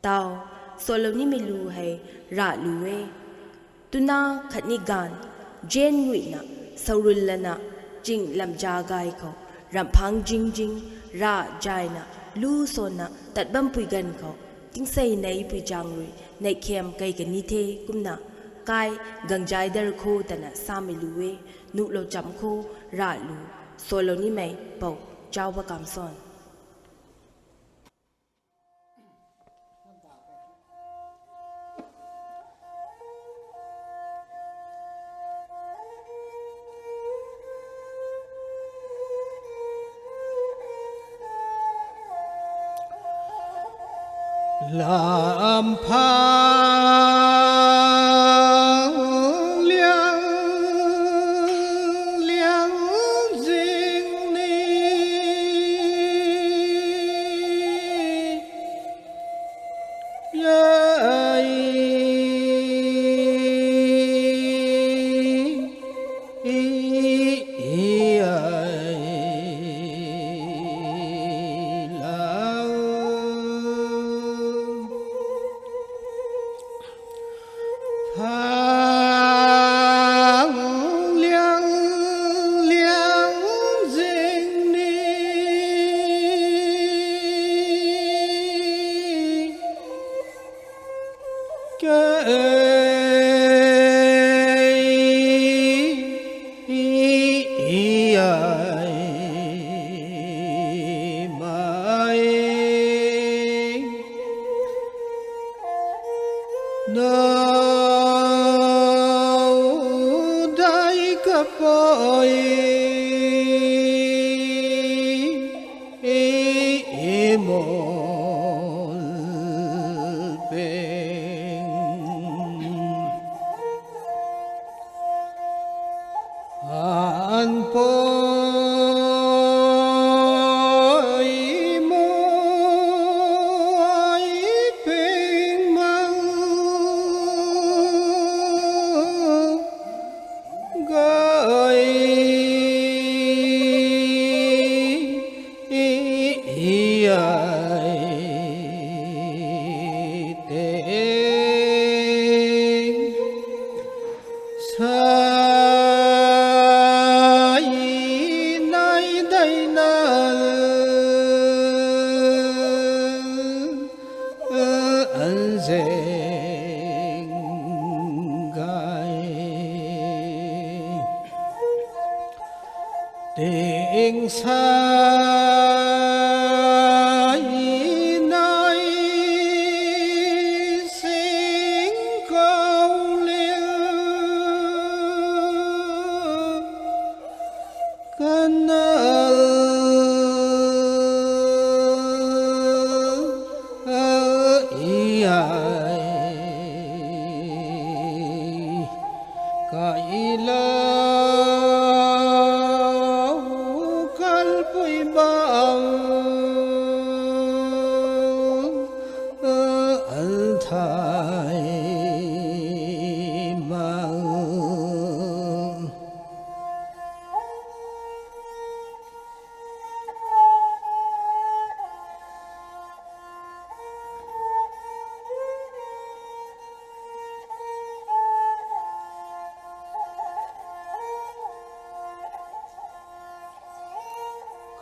tao soloni milu hai ra luwe tuna khatni gan jen ngui na saurul lana jing lam jagai ko ramphang jing jing ra jaina lu so na tatbam pui gan ko ting sei nei pui jang rui nei khem kai ga ni the kumna kai gangjai dar kho tana samiluwe nu lo cham kho ra lu soloni mai pau chau ba kam son làm phang liang liang riêng ni ai tình sai nay sinh câu liêu cơn cái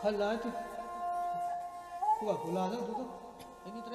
khăn lá chứ, không phải là đó, đúng không? Anh